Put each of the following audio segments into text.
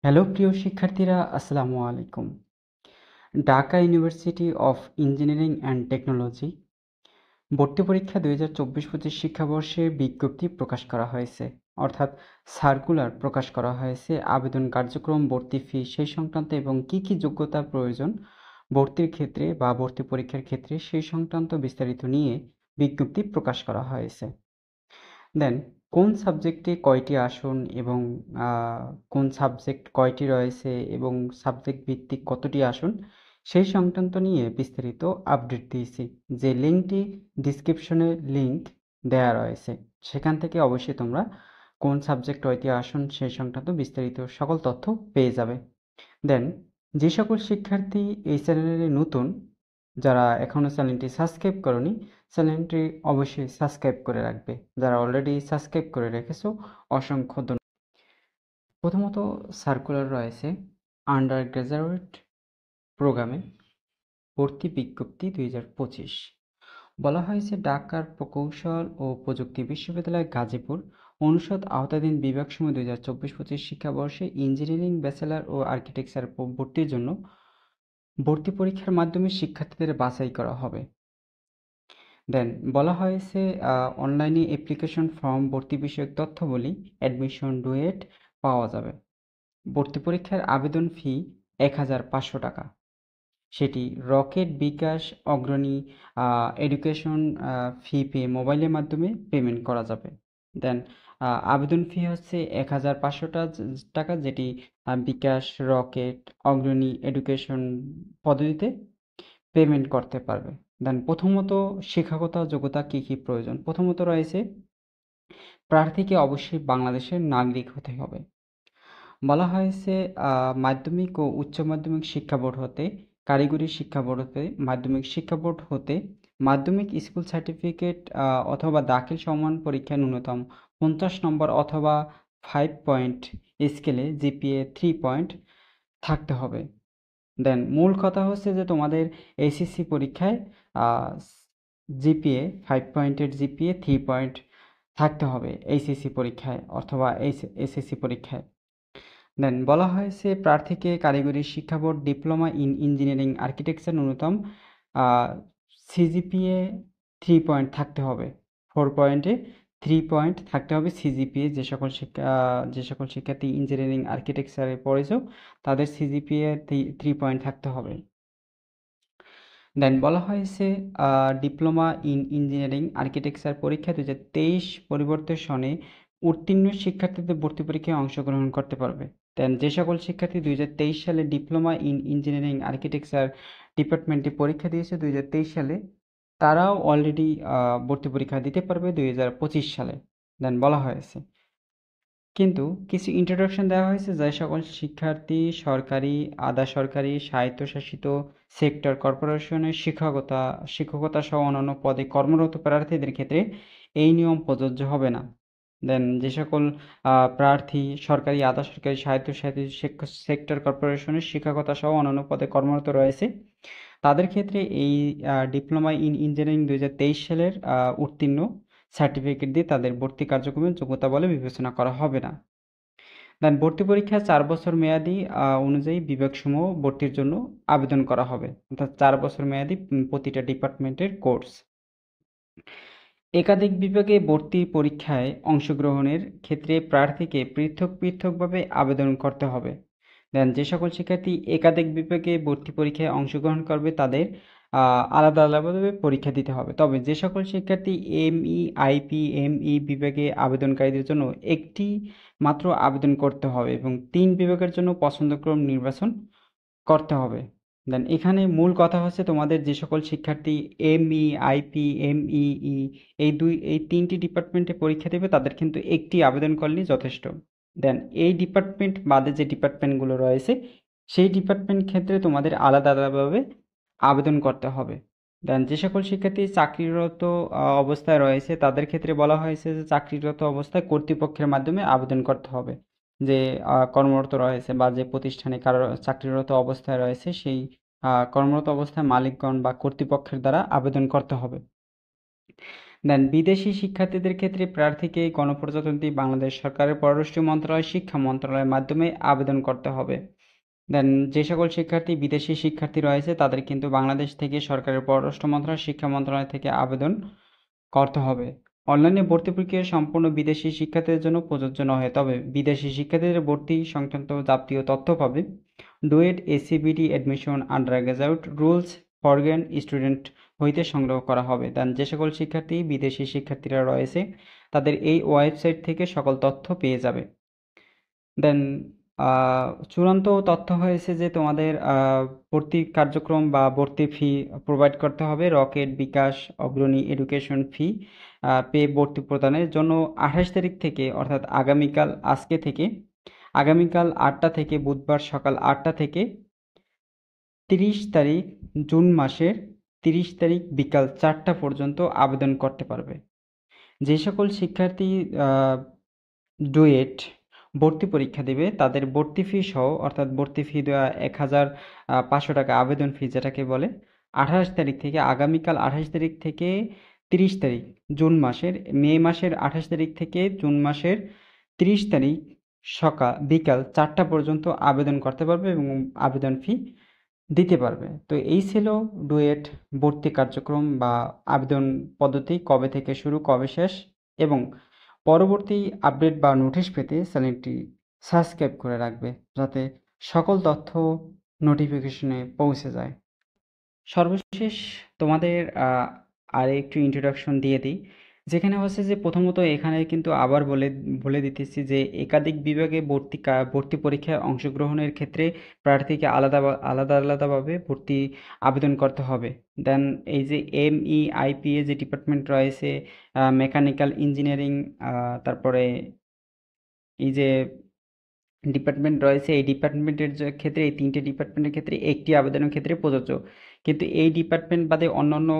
Hello প্রিয় শিক্ষার্থীরা, আসসালামু আলাইকুম। Dhaka university of engineering and technology ভর্তি পরীক্ষা 2024-25 শিক্ষাবর্ষে বিজ্ঞপ্তি প্রকাশ করা হয়েছে, অর্থাৎ সার্কুলার প্রকাশ করা হয়েছে। আবেদন কার্যক্রম, ভর্তি ফি সেই সংক্রান্ত এবং কি কি যোগ্যতা প্রয়োজন ভর্তির ক্ষেত্রে বা ভর্তি পরীক্ষার ক্ষেত্রে সেই সংক্রান্ত বিস্তারিত নিয়ে বিজ্ঞপ্তি প্রকাশ করা হয়েছে। দেন কোন সাবজেক্টে কয়টি আসন এবং কোন সাবজেক্ট কয়টি রয়েছে এবং সাবজেক্ট ভিত্তিক কতটি আসন সেই সংক্রান্ত নিয়ে বিস্তারিত আপডেট দিয়েছি। যে লিঙ্কটি ডিসক্রিপশনে লিঙ্ক দেয়া রয়েছে, সেখান থেকে অবশ্যই তোমরা কোন সাবজেক্ট কয়টি আসন সেই সংক্রান্ত বিস্তারিত সকল তথ্য পেয়ে যাবে। দেন যে সকল শিক্ষার্থী এই চ্যানেলে নতুন, যারা এখনও চ্যানেলটি সাবস্ক্রাইব করনি, চ্যানেলটি অবশ্যই সাবস্ক্রাইব করে রাখবে। যারা অলরেডি সাবস্ক্রাইব করে রেখেছো, অসংখ্য ধন্যবাদ। প্রথমত সার্কুলার রয়েছে আন্ডার গ্র্যাজুয়েট প্রোগ্রামে ভর্তি বিজ্ঞপ্তি 2025। বলা হয়েছে ঢাকার প্রকৌশল ও প্রযুক্তি বিশ্ববিদ্যালয় গাজীপুর অনুষদ আওতাধীন বিভাগসমূহ 2024-25 শিক্ষাবর্ষে ইঞ্জিনিয়ারিং, ব্যাচেলর ও আর্কিটেকচার ভর্তির জন্য ভর্তি পরীক্ষার মাধ্যমে শিক্ষার্থীদের বাছাই করা হবে। দেন বলা হয়েছে অনলাইনে অ্যাপ্লিকেশন ফর্ম, ভর্তি বিষয়ক তথ্যাবলী, অ্যাডমিশন ডুয়েট পাওয়া যাবে। ভর্তি পরীক্ষার আবেদন ফি 1500 টাকা। সেটি রকেট, বিকাশ, অগ্রণী, এডুকেশন ফি পে মোবাইলের মাধ্যমে পেমেন্ট করা যাবে। দেন আবেদন ফি হচ্ছে 1500 টাকা, যেটি বিকাশ, রকেট, অগ্রণী, এডুকেশন পদ্ধতিতে পেমেন্ট করতে পারবে। দেন প্রথমত শিক্ষাগত যোগ্যতা কি কি প্রয়োজন। প্রথমত রয়েছে প্রার্থীকে অবশ্যই বাংলাদেশের নাগরিক হতে হবে। বলা হয়েছে মাধ্যমিক ও উচ্চ মাধ্যমিক শিক্ষা বোর্ড হতে, কারিগরি শিক্ষা বোর্ড হতে, মাধ্যমিক শিক্ষা বোর্ড হতে মাধ্যমিক স্কুল সার্টিফিকেট অথবা দাখিল সমান পরীক্ষায় ন্যূনতম 50 নম্বর অথবা 5 পয়েন্ট স্কেলে জিপিএ 3 পয়েন্ট থাকতে হবে। দেন মূল কথা হচ্ছে যে তোমাদের এইচএসসি পরীক্ষায় জিপিএ 5 পয়েন্টের জিপিএ 3 পয়েন্ট থাকতে হবে এইচএসসি পরীক্ষায় অথবা এসএসসি পরীক্ষায়। দেন বলা হয়েছে প্রার্থীকে কারিগরি শিক্ষা board diploma in engineering architecture ন্যূনতম সিজিপিএ 3 পয়েন্ট থাকতে হবে। 4 পয়েন্টে 3 পয়েন্ট থাকতে হবে সিজিপিএ। যে সকল শিক্ষার্থী ইঞ্জিনিয়ারিং আর্কিটেকচারে পড়েছো তাদের সিজিপিএ 3 পয়েন্ট থাকতে হবে। দেন বলা হয়েছে ডিপ্লোমা ইন ইঞ্জিনিয়ারিং আর্কিটেকচার পরীক্ষা 2023 পরিবর্তে সনে উত্তীর্ণ শিক্ষার্থীদের ভর্তি পরীক্ষায় অংশগ্রহণ করতে পারবে। দেন যে সকল শিক্ষার্থী 2023 সালে ডিপ্লোমা ইন ইঞ্জিনিয়ারিং আর্কিটেকচার ডিপার্টমেন্টে পরীক্ষা দিয়েছে 2023 সালে, তারাও অলরেডি ভর্তি পরীক্ষা দিতে পারবে 2025 সালে। দেন বলা হয়েছে কিন্তু কিছু ইন্ট্রোডাকশন দেওয়া হয়েছে যে সকল শিক্ষার্থী সরকারি, আধা সরকারি, স্বায়ত্তশাসিত সেক্টর কর্পোরেশনের শিক্ষকতা সহ অন্যান্য পদে কর্মরত প্রার্থীদের ক্ষেত্রে এই নিয়ম প্রযোজ্য হবে না। দেন যে সকল প্রার্থী সরকারি, আধা সরকারি, স্বায়ত্তশাসিত সেক্টর কর্পোরেশনের শিক্ষকতা সহ অন্যান্য পদে কর্মরত রয়েছে, তাদের ক্ষেত্রে এই ডিপ্লোমা ইন ইঞ্জিনিয়ারিং 2023 সালের উত্তীর্ণ সার্টিফিকেট দিয়ে তাদের ভর্তি কার্যক্রমের যোগ্যতা বলে বিবেচনা করা হবে না। দেন ভর্তি পরীক্ষা 4 বছর মেয়াদি অনুযায়ী বিভাগসমূহ ভর্তির জন্য আবেদন করা হবে, অর্থাৎ 4 বছর মেয়াদি প্রতিটা ডিপার্টমেন্টের কোর্স। একাধিক বিভাগে ভর্তি পরীক্ষায় অংশগ্রহণের ক্ষেত্রে প্রার্থীকে পৃথক পৃথকভাবে আবেদন করতে হবে। দেন যে সকল শিক্ষার্থী একাধিক বিভাগে ভর্তি পরীক্ষায় অংশগ্রহণ করবে তাদের আলাদা আলাদাভাবে পরীক্ষা দিতে হবে। তবে যে সকল শিক্ষার্থী এমই, আইপি, এমই বিভাগে আবেদনকারীদের জন্য একটি মাত্র আবেদন করতে হবে এবং 3 বিভাগের জন্য পছন্দক্রম নির্বাচন করতে হবে। দেন এখানে মূল কথা হচ্ছে তোমাদের যে সকল শিক্ষার্থী এমই, আইপি, এমইই এই 3টি ডিপার্টমেন্টে পরীক্ষা দেবে তাদের কিন্তু একটি আবেদন করলেই যথেষ্ট। দেন এই ডিপার্টমেন্ট বাদে যে ডিপার্টমেন্টগুলো রয়েছে সেই ডিপার্টমেন্ট ক্ষেত্রে তোমাদের আলাদা আলাদাভাবে আবেদন করতে হবে। দেন যে সকল শিক্ষার্থী চাকরিরত অবস্থায় রয়েছে তাদের ক্ষেত্রে বলা হয়েছে যে চাকরিরত অবস্থায় কর্তৃপক্ষের মাধ্যমে আবেদন করতে হবে। যে কর্মরত রয়েছে বা যে প্রতিষ্ঠানে কারো চাকরিরত অবস্থায় রয়েছে সেই কর্মরত অবস্থায় মালিকগণ বা কর্তৃপক্ষের দ্বারা আবেদন করতে হবে। দেন বিদেশি শিক্ষার্থীদের ক্ষেত্রে প্রার্থীকে গণপ্রজাতন্ত্রী বাংলাদেশ সরকারের পররাষ্ট্র মন্ত্রণালয়, শিক্ষা মন্ত্রণালয়ের মাধ্যমে আবেদন করতে হবে। দেন যে সকল শিক্ষার্থী বিদেশি শিক্ষার্থী রয়েছে তাদের কিন্তু বাংলাদেশ থেকে সরকারের পররাষ্ট্র মন্ত্রণালয়, শিক্ষা মন্ত্রণালয় থেকে আবেদন করতে হবে। অনলাইনে ভর্তি প্রক্রিয়া সম্পূর্ণ বিদেশি শিক্ষার্থীদের জন্য প্রযোজ্য নয়, তবে বিদেশি শিক্ষার্থীদের ভর্তি সংক্রান্ত যাবতীয় তথ্য পাবে ডুয়েট এসিবিডি admission undergraduate rules foreign student হইতে সংগ্রহ করা হবে। দেন যে সকল শিক্ষার্থী বিদেশি শিক্ষার্থীরা রয়েছে তাদের এই ওয়েবসাইট থেকে সকল তথ্য পেয়ে যাবে। দেন চূড়ান্ত তথ্য হয়েছে যে তোমাদের ভর্তি কার্যক্রম বা ভর্তি ফি প্রোভাইড করতে হবে। রকেট, বিকাশ, অগ্রণী, এডুকেশন ফি পে ভর্তি প্রদানের জন্য 28 তারিখ থেকে অর্থাৎ আগামীকাল 8টা থেকে বুধবার সকাল 8টা থেকে 30 তারিখ জুন মাসের 30 তারিখ বিকাল 4টা পর্যন্ত আবেদন করতে পারবে। যে সকল শিক্ষার্থী ডুয়েট ভর্তি পরীক্ষা দেবে তাদের ভর্তি ফি সহ অর্থাৎ ভর্তি ফি দেওয়া 1500 টাকা আবেদন ফি যেটাকে বলে, আগামীকাল 28 তারিখ থেকে 30 তারিখ মে মাসের 28 তারিখ থেকে জুন মাসের 30 তারিখ বিকাল 4টা পর্যন্ত আবেদন করতে পারবে এবং আবেদন ফি দিতে পারবে। তো এই ছিল ডুয়েট ভর্তি কার্যক্রম বা আবেদন পদ্ধতি, কবে থেকে শুরু কবে শেষ, এবং পরবর্তী আপডেট বা নোটিশ পেতে চ্যানেলটি সাবস্ক্রাইব করে রাখবে যাতে সকল তথ্য নোটিফিকেশনে পৌঁছে যায়। সর্বশেষ তোমাদের আর একটু ইন্ট্রোডাকশন দিয়ে দিই, যেখানে হচ্ছে যে প্রথমত এখানে কিন্তু আবার বলে দিতেছি যে একাধিক বিভাগে ভর্তি পরীক্ষায় অংশগ্রহণের ক্ষেত্রে প্রার্থীকে আলাদাভাবে ভর্তি আবেদন করতে হবে। দেন এই যে MEIPA যে ডিপার্টমেন্ট রয়েছে, মেকানিক্যাল ইঞ্জিনিয়ারিং, তারপরে এই যে ডিপার্টমেন্ট রয়েছে, এই ডিপার্টমেন্টের ক্ষেত্রে এই 3টে ডিপার্টমেন্টের ক্ষেত্রে একটি আবেদনের ক্ষেত্রে প্রযোজ্য, কিন্তু এই ডিপার্টমেন্ট বাদে অন্যান্য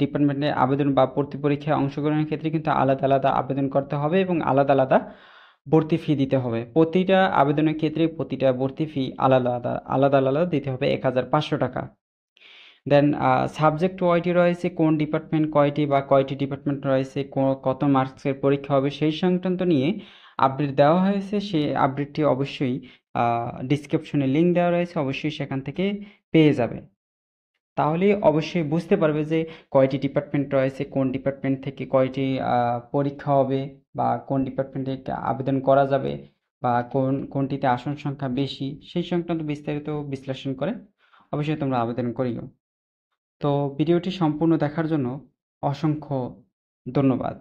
ডিপার্টমেন্টে আবেদন বা ভর্তি পরীক্ষায় অংশগ্রহণের ক্ষেত্রে কিন্তু আলাদা আবেদন করতে হবে এবং আলাদা ভর্তি ফি দিতে হবে। প্রতিটা আবেদনের ক্ষেত্রে প্রতিটা ভর্তি ফি আলাদা দিতে হবে 1500 টাকা। দেন সাবজেক্ট কয়টি রয়েছে, কোন ডিপার্টমেন্ট কয়টি বা কয়টি ডিপার্টমেন্ট রয়েছে, কত মার্কসের পরীক্ষা হবে সেই সংক্রান্ত নিয়ে আপডেট দেওয়া হয়েছে। সেই আপডেটটি অবশ্যই ডিসক্রিপশনে লিঙ্ক দেওয়া রয়েছে, অবশ্যই সেখান থেকে পেয়ে যাবে। তাহলে অবশ্যই বুঝতে পারবে যে কয়টি ডিপার্টমেন্ট রয়েছে, কোন ডিপার্টমেন্ট থেকে কয়টি পরীক্ষা হবে, বা কোন ডিপার্টমেন্টে আবেদন করা যাবে, বা কোনটিতে আসন সংখ্যা বেশি, সেই সংক্রান্ত বিস্তারিত বিশ্লেষণ করে অবশ্যই তোমরা আবেদন করিও। তো ভিডিওটি সম্পূর্ণ দেখার জন্য অসংখ্য ধন্যবাদ।